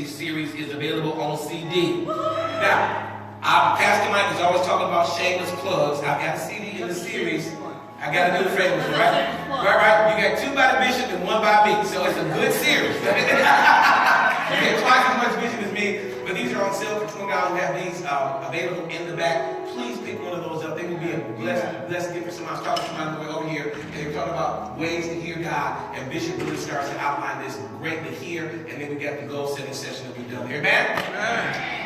Series is available on CD. Now, Pastor Mike is always talking about shameless plugs. I've got a CD in the series. I got to do the famous, right? Right. You got 2 by the bishop and 1 by me. So it's a good series. You get twice as much bishop as me. But these are on sale for $20. We have these available in the back. Please pick one of those up. They will be a blessed gift for someone. I was talking to somebody over here, and they're talking about ways to hear God. And Bishop really starts to outline this great to hear. And then we got the goal setting session to be done. Amen?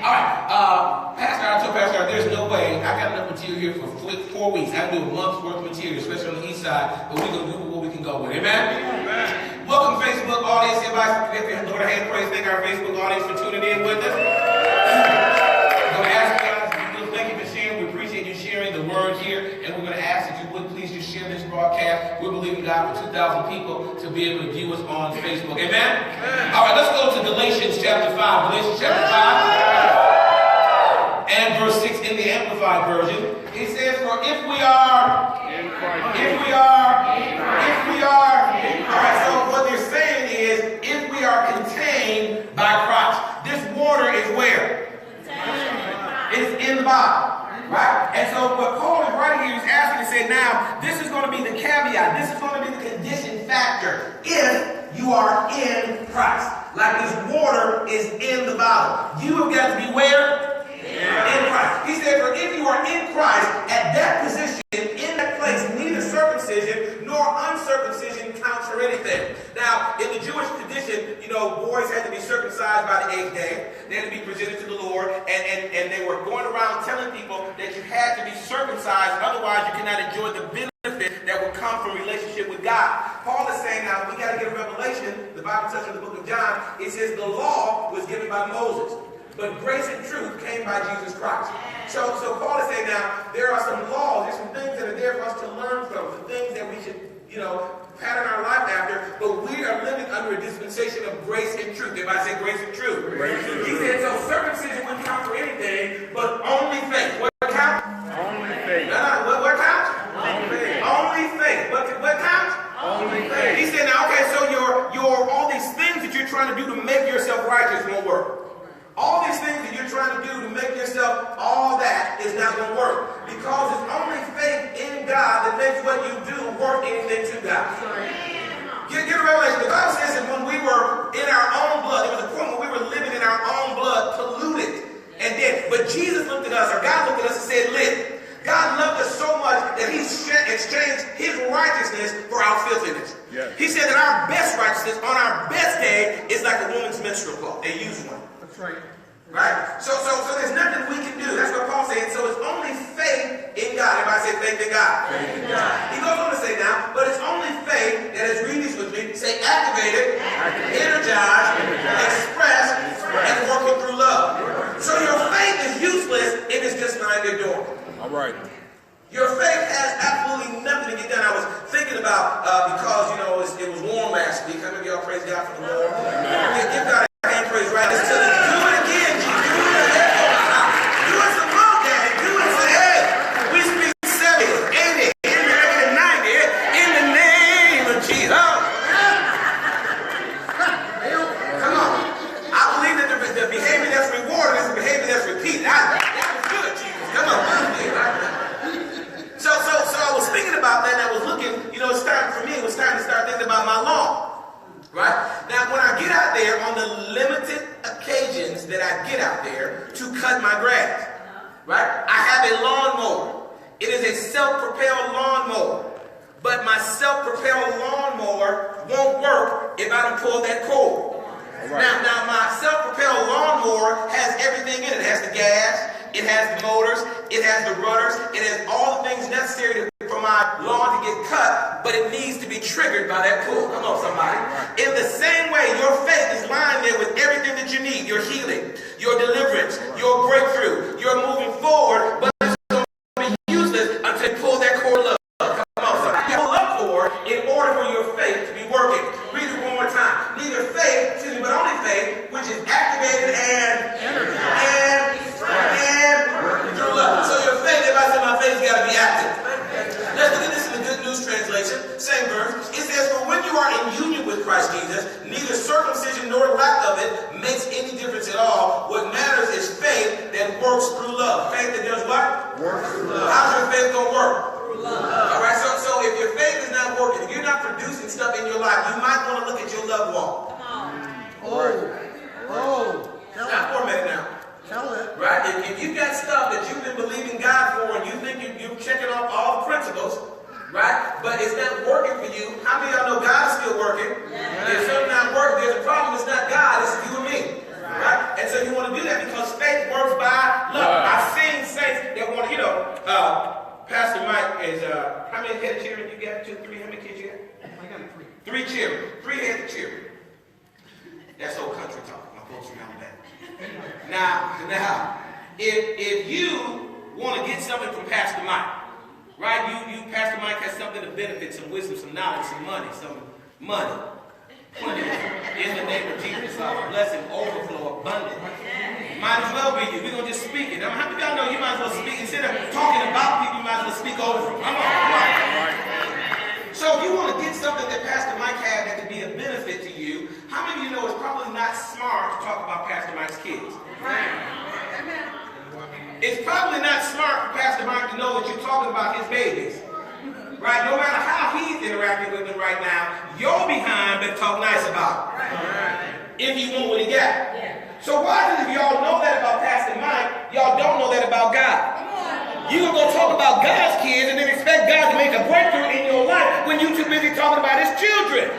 All right. Pastor, I told Pastor, there's no way. I got enough material here for 4 weeks. I can do a month's worth of material, especially on the east side. But we're going to do what we can go with. Amen? Welcome, Facebook audience. Everybody, if you Lord, I hand praise, thank our Facebook audience for tuning in with us. We're going to ask you guys, thank you for sharing. We appreciate you sharing the word here. And we're going to ask that you would please just share this broadcast. We're believing God for 2,000 people to be able to view us on Facebook. Amen? All right, let's go to Galatians chapter 5. Galatians chapter 5 and verse 6 in the Amplified Version. It says, for if we are, all right, so what they're saying is, if we are contained by Christ, this water is where? It's in the body, right? And so what Paul is writing here is asking the said, now, this is going to be the caveat. This is going to be the condition factor. If you are in Christ. Like this water is in the bottle. You have got to be where? In Christ. He said, for if you are in Christ, at that position, in that place, neither circumcision nor uncircumcision counts for anything. Now, in the Jewish tradition, boys had to be circumcised by the 8th day. They had to be presented to the Lord, and they were going around telling people that you had to be circumcised, otherwise you cannot enjoy the benefit that will come from relationship with God. Paul is saying now, we got to get a revelation. The Bible says in the book of John, it says the law was given by Moses, but grace and truth came by Jesus Christ. So Paul is saying now, there are some laws, there's some things that are there for us to learn from, some things that we should, pattern our life after, but we are living under a dispensation of grace and truth. Everybody say grace and truth. He said, so circumcision wouldn't count for anything, but only faith. What counts? Only faith. What counts? Only faith. Only faith. What counts? Only faith. He said, now, okay, so your all these things that you're trying to do to make yourself righteous won't work. All these things that you're trying to do to make yourself all that is not going to work. Because it's only faith in God that makes what you do worth anything to God. Get a revelation. The Bible says that when we were in our own blood, there was a point when we were living in our own blood, polluted and dead. But Jesus looked at us, or God looked at us and said, live. God loved us so much that he exchanged his righteousness for our filthiness. Yes. He said that our best righteousness on our best day is like a woman's menstrual cloth. They use one. That's right. Right? So there's nothing we can do. That's what Paul said. So it's only faith in God. Everybody say faith in God. Faith in God. He goes on to say now, but it's only faith that is, read these with me, say activated, energized, expressed, and working through love. So your faith is useless if it's just lying there dormant. All right. Your faith has absolutely nothing to get done. I was thinking about, because, it was warm last week. How many of y'all praise God for the Lord? Give God a hand praise right. Let's do it again, Jesus. Do it again. Do it some more, Daddy. Do it. Say, hey, we speak 70, 80, 90 in the name of Jesus. Come on. I believe that the behavior that's rewarded is the behavior that's repeated. That was good, Jesus. Come on. So I was thinking about that, and I was looking, it was starting to start thinking about my lawn. Right? Now, when I get out there on the limited occasions that I get out there to cut my grass, right? I have a lawnmower. It is a self-propelled lawnmower. But my self-propelled lawnmower won't work if I don't pull that cord. Right. Now, my self-propelled lawnmower has everything in it. It has the gas, it has the motors, it has the rudders, it has all the things necessary for my lawn to get cut, but it needs to be triggered by that pull. Come on, somebody. In the same way, your faith is lying there with everything that you need, your healing, your deliverance, your breakthrough, your moving forward, but it's going to be useless until you pull that cord up. Come on, somebody. You pull up cord in order for your faith to be working. Read it one more time. Neither faith, but only faith, which is activated and through love. So your faith, everybody say my faith's got to be active. Let's look at this in the Good News Translation, same verse. It says, for when you are in union with Christ Jesus, neither circumcision nor lack of it makes any difference at all. What matters is faith that works through love. Faith that does what? Works through love. How's your faith going to work? Through love. All right, so if your faith is not working, if you're not producing stuff in your life, you might want to look at your love walk. Not for a minute now. Tell it. Right? If you've got stuff that you've been believing God for and you think you're checking off all the principles, right? But it's not working for you. How many of y'all know God is still working? Yeah. If something's not working, there's a problem. It's not God. It's you and me. Right? And so you want to do that because faith works by love. I've seen saints that want to, Pastor Mike is, how many head of children you got? 2, 3? How many kids you got? I got 3. 3 children. 3 heads of children. That's old country talk. My folks from Alabama. Now, if you want to get something from Pastor Mike, right? You Pastor Mike has something to benefit, some wisdom, some knowledge, some money. Plenty in the name of Jesus. Blessing, overflow, abundant. Might as well be you. We're going to just speak it. How many of y'all know you might as well speak? Instead of talking about people, you might as well speak over them. Come on. So if you want to get something that Pastor Mike had that could be a benefit to you, how many of you know it's probably not smart to talk about Pastor Mike's kids? It's probably not smart for Pastor Mike to know that you're talking about his babies. Right? No matter how he's interacting with them right now, your behind better talk nice about him. If you want what he got. So why is it if y'all know that about Pastor Mike, y'all don't know that about God? You gonna go talk about God's kids and then expect God to make a breakthrough in your life when you too busy talking about his children.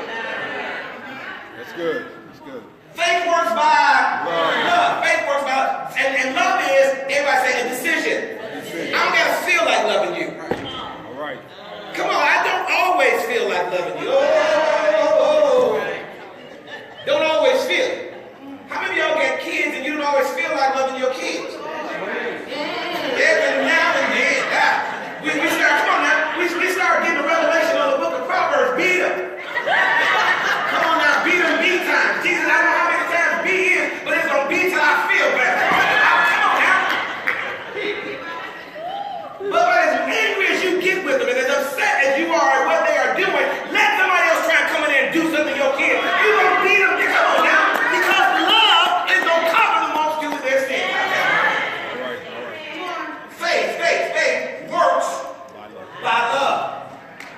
That's good. That's good. Faith works by love. Faith works by love. And love is, everybody say, a decision. I don't gotta feel like loving you. All right. Come on, I don't always feel like loving you. Oh. Don't always feel it. How many of y'all got kids and you don't always feel like loving your kids? Every now and then. We start, come on now, we start getting a revelation on the book of Proverbs. Beat them. Come on now, beat them beat times. Jesus, I don't know how many times beat is, but it's going to be till I feel better. Come on now. But as angry as you get with them and as upset as you are at what they are doing, let somebody else try and come in there and do something to your kid. You don't beat them. Come on now. Because love is going to cover the multitude of their sin. Faith works by love.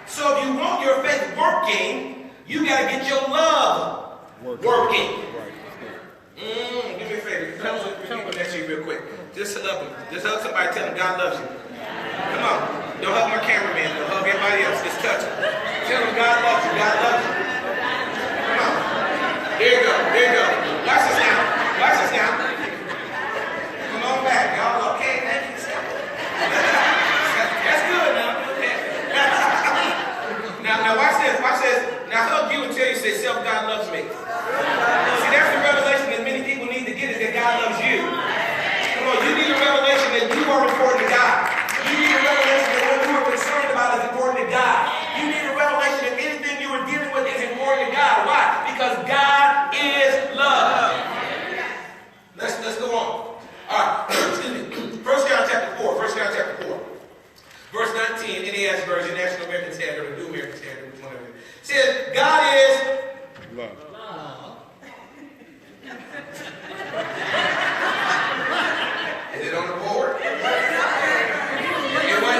So if you want your faith working, you got to get your love working. Do me a favor. Come with that shit real quick. Just hug them. Just hug somebody. Tell them God loves you. Come on. Don't hug my cameraman. Don't hug everybody else. Just touch them. Tell them God loves you. God loves you. Come on. There you go. There you go. Watch this now. Watch this now. Come on back, y'all. Okay. Thank you. That's good now. Okay. Now watch this. Watch this. Now hug you until you say, self, God loves me. See, that's the revelation that many people need to get is that God loves you. Come on, you need a revelation that you are important to God. You need a revelation that what you are concerned about is important to God. You need a revelation that anything you are dealing with is important to God. Why? Because God is love. Let's go on. All right. Excuse me. 1 John chapter 4. 1 John chapter 4. Verse 19, NAS version, National American Standard, or New American Standard, whatever. Says, God is love. Is it on the board? It wasn't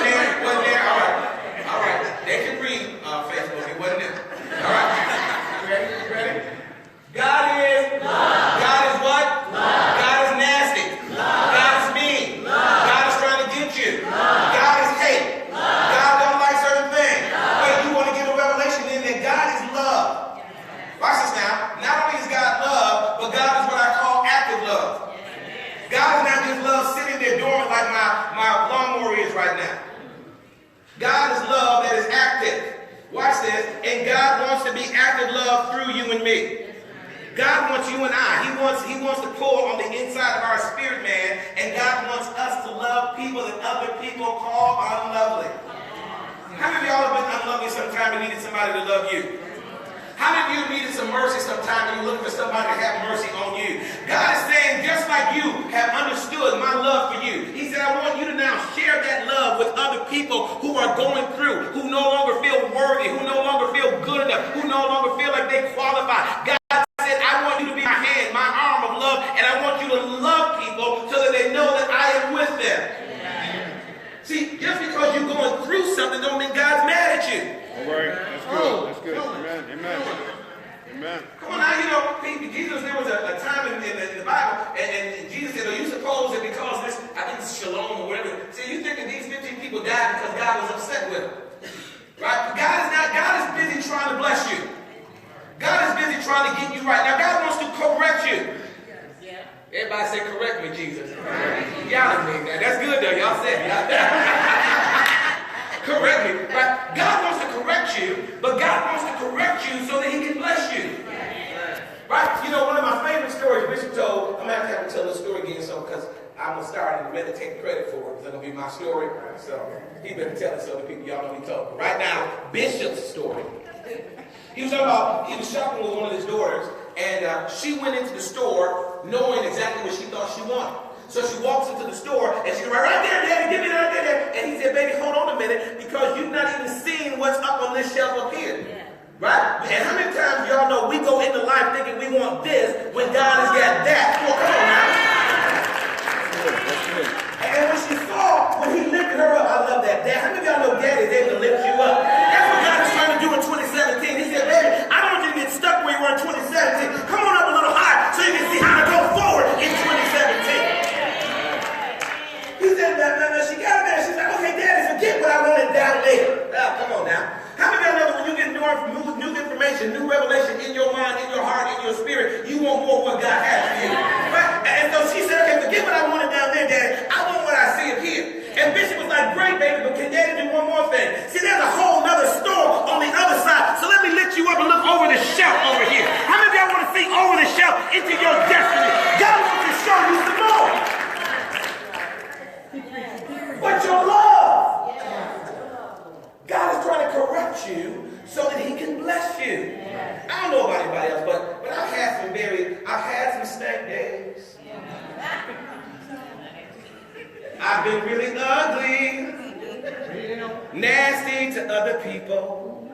there? It wasn't there? All right. All right. They can read Facebook. It wasn't there. All right. You ready? God is love. God is what? Love. God is nasty. Love. God is mean. Love. God is trying to get you. Love. God is hate. Love. God don't like certain things. Love. Wait, you want to get a revelation in that God is love. Watch this now. Not only is God love, but God is what I call active love. God is not just love sitting there dormant like my lawnmower is right now. God is love that is active. Watch this. And God wants to be active love through you and me. God wants you and I. He wants to pull on the inside of our spirit, man. And God wants us to love people that other people call unlovely. How many of y'all have been unlovely sometime and needed somebody to love you? How many of you needed some mercy sometime and you're looking for somebody to have mercy on you? God is saying, just like you have understood my love for you, he said, I want you to now share that love with other people who are going through, who no longer feel worthy, who no longer feel good enough, who no longer feel like they qualify. God said, I want you to be my hand, my arm of love, and I want you to love people so that they know that I am with them. See, just because you're going through something don't mean God's mad at you. All right. That's good. That's good. Amen. Amen. Amen. Come on now, you know, Jesus, there was a time in the Bible, and Jesus said, oh, you suppose that because this, I think it's Shalom or whatever, see, you think that these 15 people died because God was upset with them. Right? God is busy trying to bless you. God is busy trying to get you right. Now, God wants to correct you. Everybody say, correct me, Jesus. Y'all mean that. That's good, though. Y'all said it. Correct me. Right? God wants to correct you, but God wants to correct you so that he can bless you. Right? You know, one of my favorite stories Bishop told, I'm going to have to tell this story again, so because I'm going to start and really take credit for it. It's going to be my story. So he better tell it so the people, y'all know he told. But right now, Bishop's story. He was shopping with one of his daughters, and she went into the store knowing exactly what she thought she wanted. So she walks into the store, and she's right there, Daddy, give me that, right there. And he said, baby, hold on a minute, because you've not even seen what's up on this shelf up here. Right? And how many times y'all know we go into life thinking we want this when God has got that? Well, come on now. And when she saw, when he lifted her up, I love that. Dad, how many of y'all know Daddy's able to lift you up? new revelation in your mind, in your heart, in your spirit. You want more of what God has for you. Right? And so she said, okay, forget what I wanted down there, Daddy. I want what I see up here. And Bishop was like, great, baby, but can Daddy do one more thing? See, there's a whole nother store on the other side. So let me lift you up and look over the shelf over here. How many of y'all want to see over the shelf into your destiny? God wants to show you some more. But your love. God is trying to correct you so that he can bless you. I don't know about anybody else, but I've had some stank days. I've been really ugly, nasty to other people.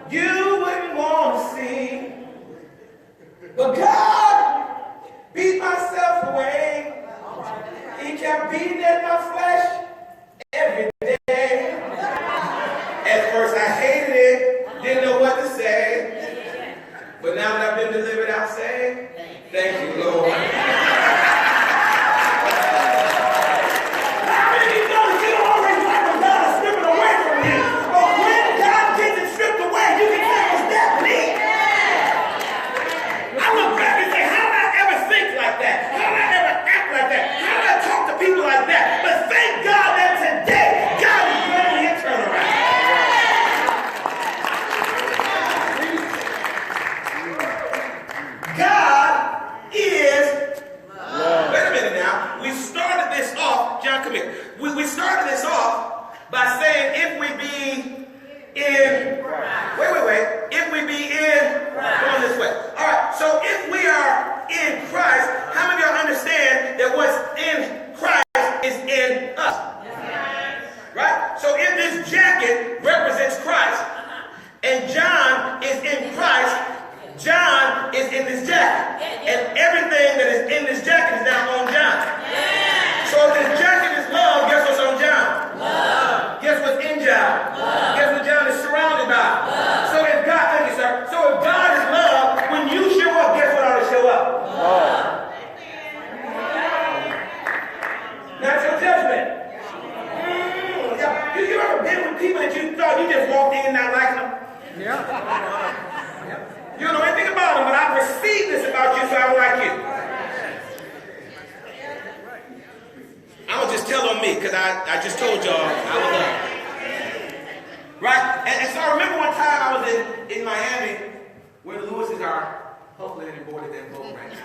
You wouldn't want to see. But God beat myself away. He kept beating at my flesh every day. At first I hated it, didn't know what to say. But now that I've been delivered, I'll say, thank you, Lord. We started this off by saying if we be in, if we be in, going this way. All right, so if we are in Christ, how many of y'all understand that what's in Christ is in us? Right? So if this jacket represents Christ, and John is in Christ, John is in this jacket. And everything that is in this jacket is now on John. So if this jacket is love, guess what's on John? Love. Guess what's in John? Love. Guess what John is surrounded by? Love. So if God, thank you, sir. So if God is love, when you show up, guess what ought to show up? Love. Not your judgment. Yeah. You ever been with people that you thought you just walked in not liking them? Yeah. You don't know anything about them, but I perceive this about you, so I don't like you. I'm going to just tell on me, because I just told y'all I was up. Right? And so I remember one time I was in Miami, where the Lewises are. Hopefully they boarded that boat right now.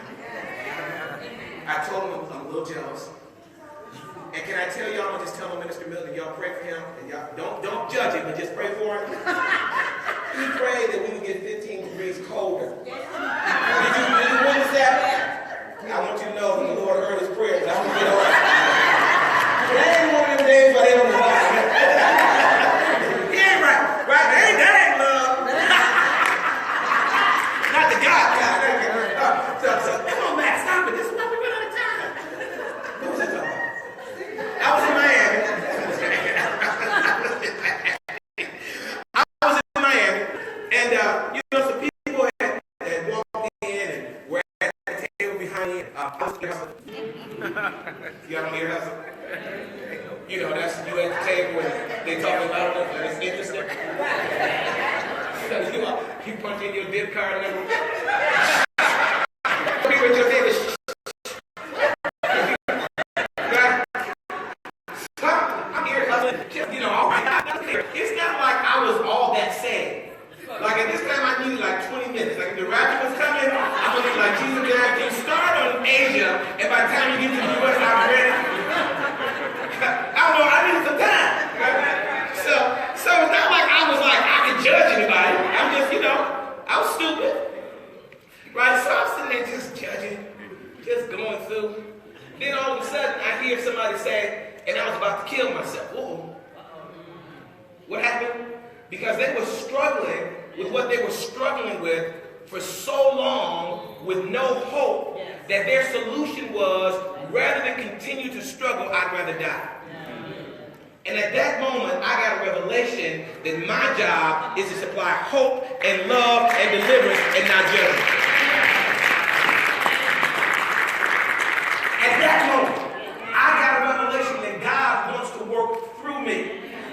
I told them I'm a little jealous. And can I tell y'all, I'm going to just tell Minister Milton, y'all pray for him. And y'all don't judge him, but just pray for him. He prayed that we would get 15 degrees colder. Did you witness that? I want you to know that the Lord heard his prayer, but I'm going to get all right. That ain't one of them days where they don't know. He ain't right. Right? That ain't love. Not the God. So, come on, Matt, stop it. This is why we run out of time. What was I talking about? I was in Miami. And, some people had walked in and were at the table behind me. Y'all don't hear hustle? You know, that's you at the table and they talking about it, and it's interesting. You punch in your dip card number. People at your table. I'm here hustling. You know, all right. It's not like I was all that sad. Like at this time I needed like 20 minutes. Like if the rapture was coming, I'm gonna be like, Jesus, you start on Asia, and by the time you get to the US, I'm ready. I don't know, I needed some time. So it's not like I was like, I can judge anybody. I'm just, I was stupid. Right? So I'm sitting there just judging, just going through. Then all of a sudden I hear somebody say, and I was about to kill myself. Whoa. What happened? Because they were struggling with what they were struggling with for so long with no hope that their solution was, rather than continue to struggle, I'd rather die. And at that moment, I got a revelation that my job is to supply hope and love and deliverance and not judgment. At that moment, I got a revelation that God wants to work through me.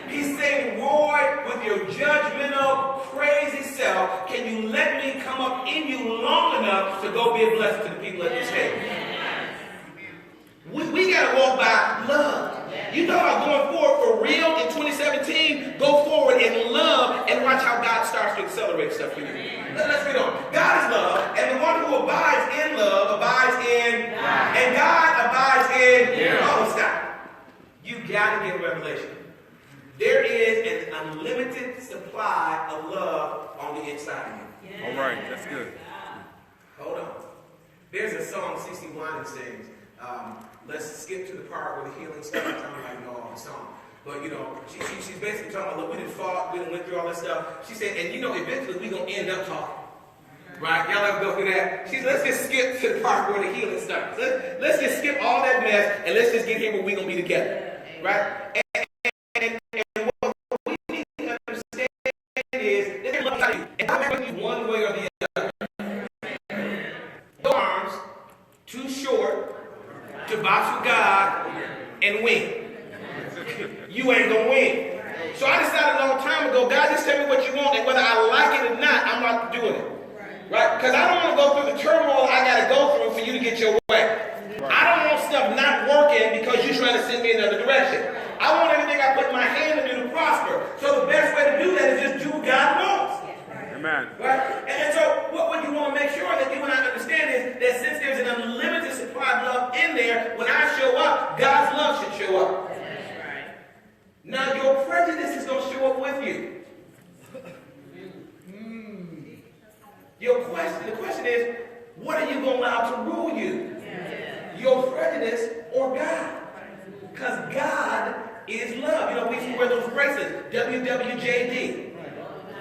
He's saying, Roy, with with your judgmental, crazy self, can you let me come up in you long enough to go be a blessing to the people at this table? We got to walk by love. You know about going forward for real in 2017? Go forward in love and watch how God starts to accelerate stuff for you. Let's get on. God is love, and the one who abides in love abides in, and God abides in. Oh, stop. You got to get revelation. There is an unlimited supply of love on the inside of you. All right, that's good. Hold on. There's a song CeCe Winans sings. Let's skip to the part where the healing starts. I don't like know all the song. But, you know, she's basically talking about, look, we done fought, we done went through all that stuff. She said, and you know, eventually we're going to end up talking. Right? Y'all ever go through that? She said, let's just skip to the part where the healing starts. Let's just skip all that mess, and let's just get here where we're going to be together. Right? And what we need to understand is, there's love like you. And I'm asking you one way or the other. Your arms too short to box with God and win. You ain't gonna win. So I decided a long time ago, God, just tell me what you want, and whether I like it or not, I'm not doing it. Right? Because I don't want to go through the turmoil I gotta go through for you to get your way. I don't want stuff not working because you're trying to send me in another direction. I want everything I put my hand to do to prosper. So the best way to do that is just do what God wants. Amen. Right? And so what you want to make sure that you and I understand is that since there's an unlimited supply of love in there, when I show up, God's love should show up. Now your prejudice is going to show up with you. The question is, what are you going to allow to rule you? Your prejudice or God? Because God is love. You know, we used to wear those bracelets, WWJD.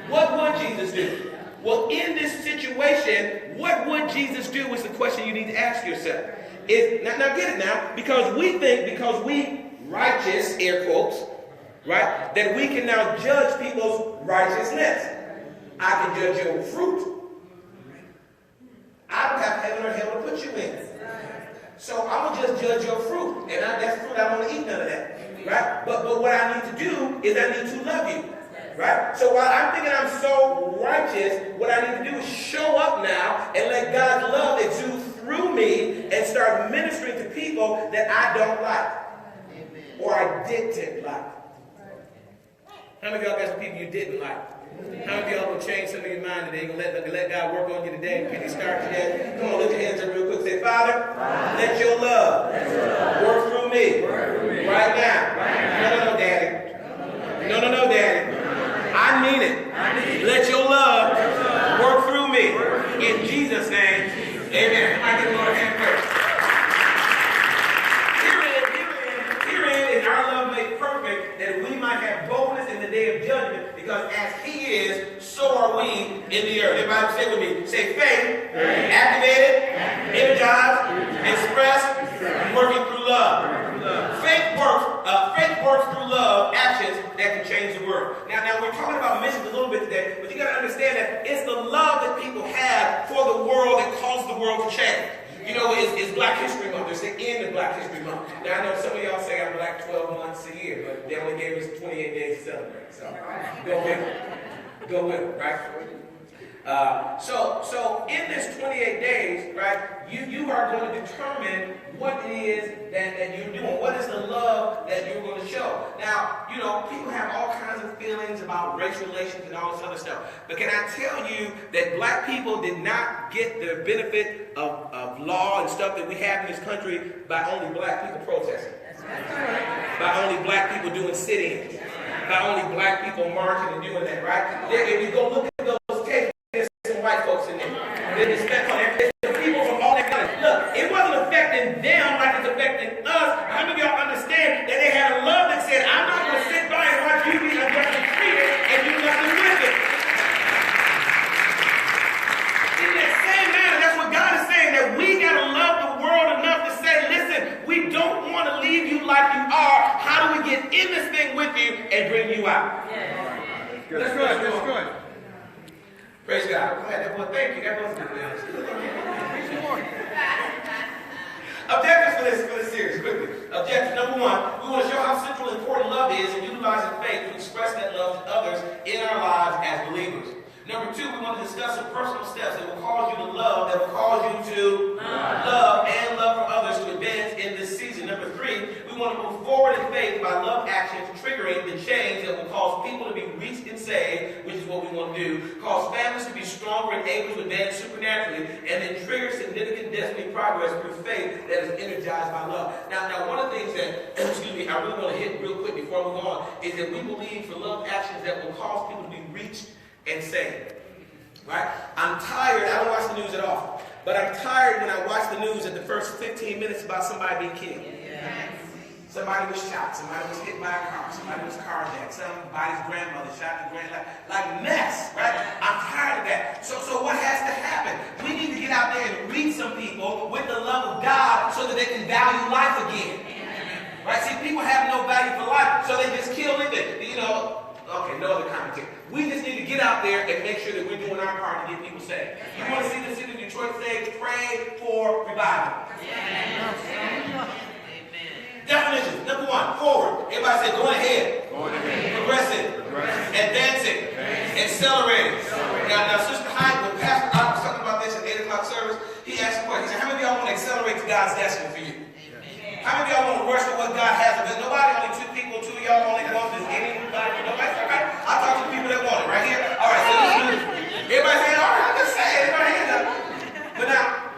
What would Jesus do? Well, in this situation, what would Jesus do is the question you need to ask yourself. Now get it now, because we think, because we righteous, air quotes, right, that we can now judge people's righteousness. I can judge your fruit. I don't have heaven or hell to put you in. So I'm going to just judge your fruit. And that's fruit, I don't want to eat none of that. Right? But what I need to do is I need to love you. Right? So while I'm thinking I'm so righteous, what I need to do is show up now and let God's love exude through me and start ministering to people that I don't like. Or I didn't like. How many of y'all got some people you didn't like? How many of y'all gonna change some of your mind today? Gonna let God work on you today? Can He start today? Come on, lift your hands up real quick. Say, Father, let your love work through me right now. No, Daddy. No, Daddy. I mean it. Let your love work through me. In Jesus' name, amen. I give the Lord a hand praise. Herein is our love made perfect, that we might have boldness in the day of judgment, because as He is, so are we in the earth. Everybody say with me. Say faith, activated, energized, expressed, working through love. Faith works through love, actions that can change the world. Now we're talking about missions a little bit today, but you got to understand that it's the love that people have for the world that causes the world to change. You know, it's Black History Month. It's the end of Black History Month. Now, I know some of y'all say I'm Black 12 months a year, but they only gave us 28 days to celebrate. So, go with it, right? So in this 28 days, right, you are going to determine what it is that you're doing. What is the love that you're going to show? Now, you know, people have all kinds of feelings about race relations and all this other stuff. But can I tell you that Black people did not get the benefit of law and stuff that we have in this country by only Black people protesting. By only Black people doing sit-ins. By only Black people marching and doing that, right? If you go look at those cases, there's some white folks in there. There's the people from all that kind of look. It wasn't affecting them like it's affecting us. How many of y'all understand that they had a love that said, I'm not going to sit by and watch you be unjustly treated and do nothing with it. In that same manner, that's what God is saying, that we got to love the world enough to say, listen, we don't want to leave you like you are. How do we get in this thing with you and bring you out? That's good. Praise God. Go ahead, that boy. Thank you. That was good. Objectives for this series, quickly. Objective number one: we want to show how central and important love is, and utilizing faith to express that love to others in Number 2, we want to discuss some personal steps that will cause you to love, that will cause you to love and love for others to advance in this season. Number 3, we want to move forward in faith by love actions, triggering the change that will cause people to be reached and saved, which is what we want to do. Cause families to be stronger and able to advance supernaturally, and then trigger significant destiny progress through faith that is energized by love. Now, one of the things that, excuse me, I really want to hit real quick before I move on, is that we believe for love actions that will cause people to be reached and saved. Right? I'm tired. I don't watch the news at all. But I'm tired when I watch the news at the first 15 minutes about somebody being killed. Yes. Somebody was shot. Somebody was hit by a car. Somebody was carjacked. Somebody's grandmother shot the grandmother. Like mess, right? I'm tired of that. So what has to happen? We need to get out there and reach some people with the love of God so that they can value life again. Right? See, people have no value for life, so they just kill it. Okay, no other commentary. We just need to get out there and make sure that we're doing our part to get people saved. You want to see the city of Detroit saved? Pray for revival. Amen. Definitions. Number 1, forward. Everybody say going ahead. Progressive. Advancing. Accelerating. Now, Sister Hyde, when Pastor Art was talking about this at 8 o'clock service, he asked a question. He said, how many of y'all want to accelerate to God's destiny for you? How many of y'all want to rush to what God has? Because nobody, only 2 people, 2 of y'all only want this. Anybody? Nobody? Right? I'll talk to the people that want it right here. All right, so everybody saying, all right, I'm just saying, everybody hands up. But now,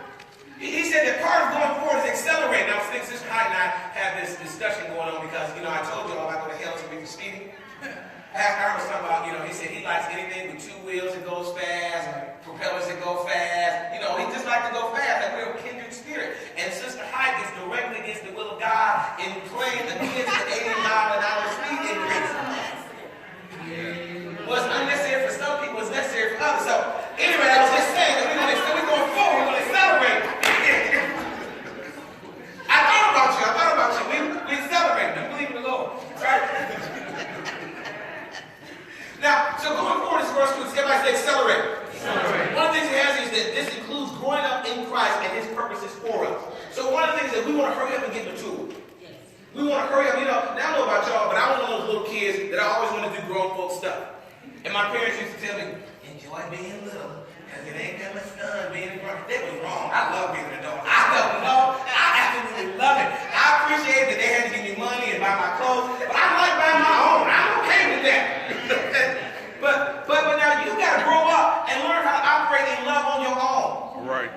he said that part of going forward is accelerating. Now, Sister Hyde and I have this discussion going on because, I told you all I go to hell to be speeding. Pastor Art was talking about, he said he likes anything with 2 wheels that goes fast, propellers that go fast. He just likes to go fast. Like we're a kindred spirit. And Sister Hyde is directly against the will of God and playing against the 80-mile-an-hour speed increase. Well, it's unnecessary for some people, it's necessary for others. So, anyway, I was just saying that we're going forward, we're going to celebrate. I thought about you. We celebrate. We believe in the Lord. Right? Now, so going forward is verse 2. Everybody say accelerate. One of the things it has is that this includes growing up in Christ and His purposes for us. So one of the things that we want to hurry up and get mature. We want to hurry up. Now I don't know about y'all, but I was one of those little kids that I always wanted to do grown folk stuff. And my parents used to tell me, enjoy being little, because it ain't that much fun being grown. That was wrong. I love being an adult. I absolutely love it. I appreciate that they had to give me money and buy my clothes, but I like buying my own. I'm okay with that. But now you got to grow up and learn how to operate in love on your own. All right.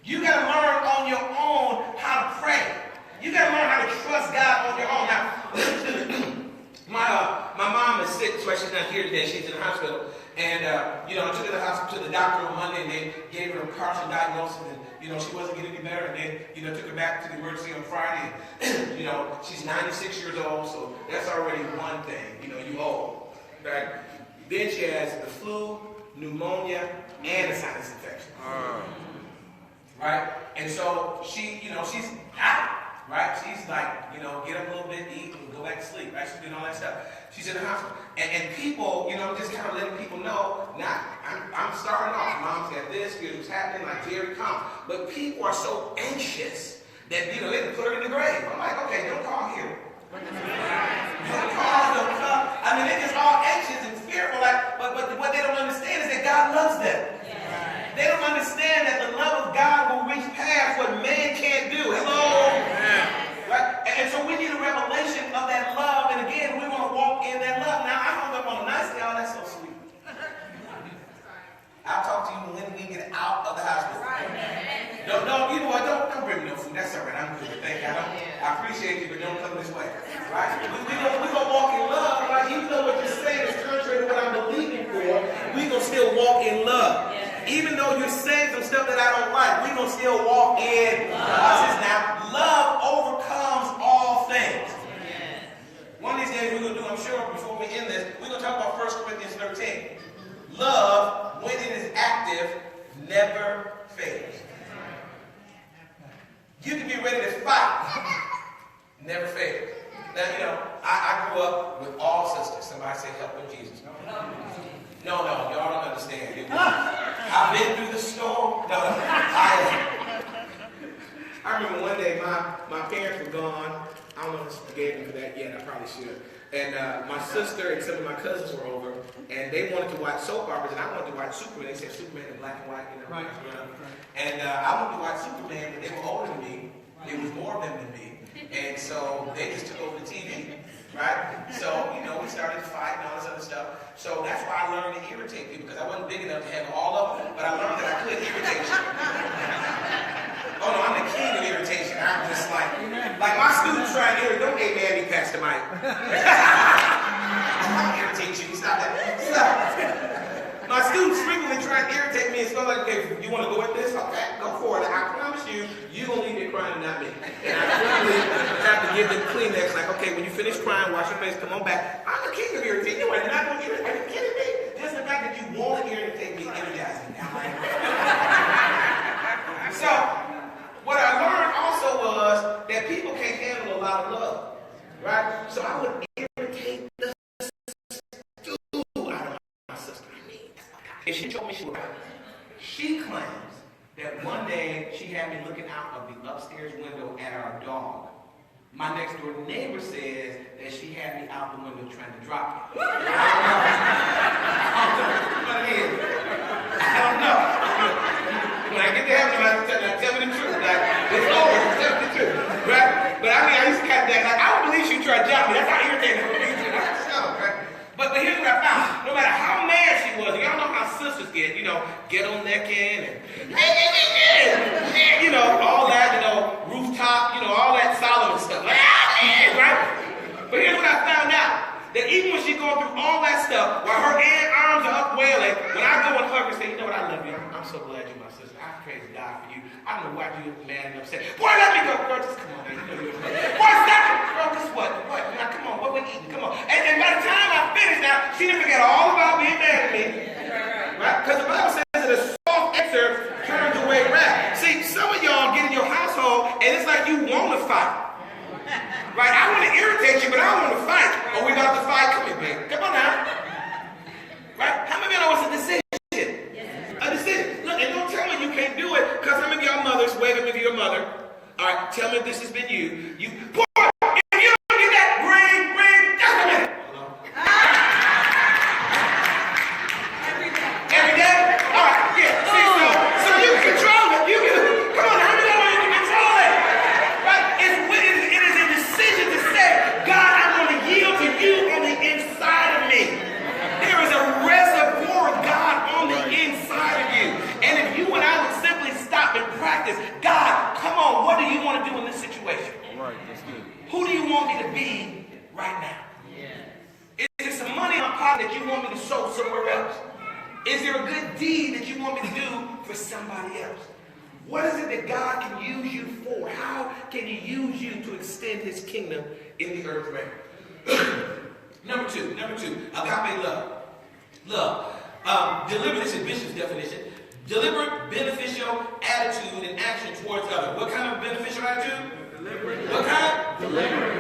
You got to learn on your own how to pray. You got to learn how to trust God on your own. Now, my mom is sick, that's why she's not here today. She's in the hospital. And, I took her to the doctor on Monday, and they gave her a partial diagnosis, and, she wasn't getting any better. And then, took her back to the emergency on Friday. And, she's 96 years old, so that's already one thing. You old. Right? Then she has the flu, pneumonia, and a sinus infection. Right? And so she's out. Right? She's like, get up a little bit, eat, and go back to sleep. Right? She's doing all that stuff. She's in the hospital. And people, just kind of letting people know, I'm starting off. Mom's got this, here's what's happening, like Jerry, come. But people are so anxious that, they can put her in the grave. I'm like, okay, don't call here. Don't come. I mean, they're just all anxious and fearful. But what they don't understand is that God loves them. They don't understand that the love of God will reach past what man can't do. Hello? Right? And so we need a revelation of that love. And again, we want to walk in that love. Now, I hung up on a nice day. Oh, that's so sweet. I'll talk to you when we get out of the hospital. No, you know what? Don't bring me no food. That's all right. I'm good. Thank you. I appreciate you, but don't come this way. Right? We're going to walk in love. Right? Even though what you're saying is contrary to what I'm believing for, we're going to still walk in love. Even though you're saying some stuff that I don't like, we're going to still walk in love. Now, love overcomes all things. One of these days we're going to do, I'm sure, before we end this, we're going to talk about 1 Corinthians 13. Love, when it is active, never fails. You can be ready to fight, never fail. Now, I grew up with all sisters. Somebody say, help in Jesus. No, y'all don't understand. I've been through the storm. No. I remember one day my parents were gone. I don't know if I forgave them for that yet. I probably should. And my sister and some of my cousins were over, and they wanted to watch soap operas, and I wanted to watch Superman. They said Superman in black and white, you know. Right. And I wanted to watch Superman, but they were older than me. There was more of them than me. And so they just took over the TV, right? So, you know, we started to fight and all this other stuff. So that's why I learned to irritate people, because I wasn't big enough to have all of them, but I learned that I could irritate you. Oh no, I'm the king of irritation. I'm just like my students try and irritate. Don't amen me, Pastor Mike. I'm irritate you. Stop that. Stop. My students frequently try and irritate me. It's not like, okay, you want to go at this? Okay, go for it. I promise you, you're going to leave there crying and not me. And I frequently have to give them Kleenex, like, okay, when you finish crying, wash your face, come on back. I'm the king of irritation. You are not going to irritate. Are you kidding me? Just the fact that you want to irritate me energizes me. So, what I learned also was that people can't handle a lot of love, right? So I would irritate the stew out of my sister. And she told me she claims that one day she had me looking out of the upstairs window at our dog. My next door neighbor says that she had me out the window trying to drop me. I don't know. When I get to heaven, I tell me the truth. Like, it's over. Tell me the truth. Right? But I mean, I used to kind of think, like, I don't believe she tried to drop me. That's how irritating it was. But here's what I found. No matter how mad she was, y'all know how sisters get, you know, get on necking and, you know, all that, you know, rooftop, you know, all that Solomon stuff. Right? But here's what I found out. That even when she's going through all that stuff, while her arms are up wailing, when I go and hug her and say, you know what, I love you. I'm so glad you're my sister. I praise God for you. I don't know why you're mad and upset. Boy, let me go. Girl, just come on, man. You know you're boy, stop it. Girl, guess what? What? Now, come on. What we eating? Come on. And by the time I finish now, she didn't forget all about being mad at me. Right? Because the Bible says that a soft answer turns away wrath. See, some of y'all get in your household, and it's like you want to fight. Right? I want to irritate you, but I don't want to fight. Oh, we about to fight? Come here, babe. Come on now. Right? How many of y'all know it's a decision? Yes. A decision. Look, and don't tell me you can't do it, because how many of y'all mothers, wave at me to your mother. All right, tell me if this has been you. Boy, if you don't get that, ring, just a minute. Hello? Every day? All right, yeah. See, so you can control it. You can, come on, how many of y'all can control it? Right? It is a decision to say, God, I'm going to yield to you on the inside of me. There is a reservoir of God on the inside of you. And if you and I would simply stop and practice, God, come on, what do you want to do in this situation? All right, that's good. Who do you want me to be right now? Yeah. Is there some money in my pocket that you want me to sow somewhere else? Is there a good deed that you want me to do for somebody else? What is it that God can use you for? How can he use you to extend his kingdom in the earth realm? Number two, agape love. Love. This is Bishop's definition. Deliberate, beneficial attitude and action towards others. What kind of beneficial attitude? Deliberate. What kind? Deliberate.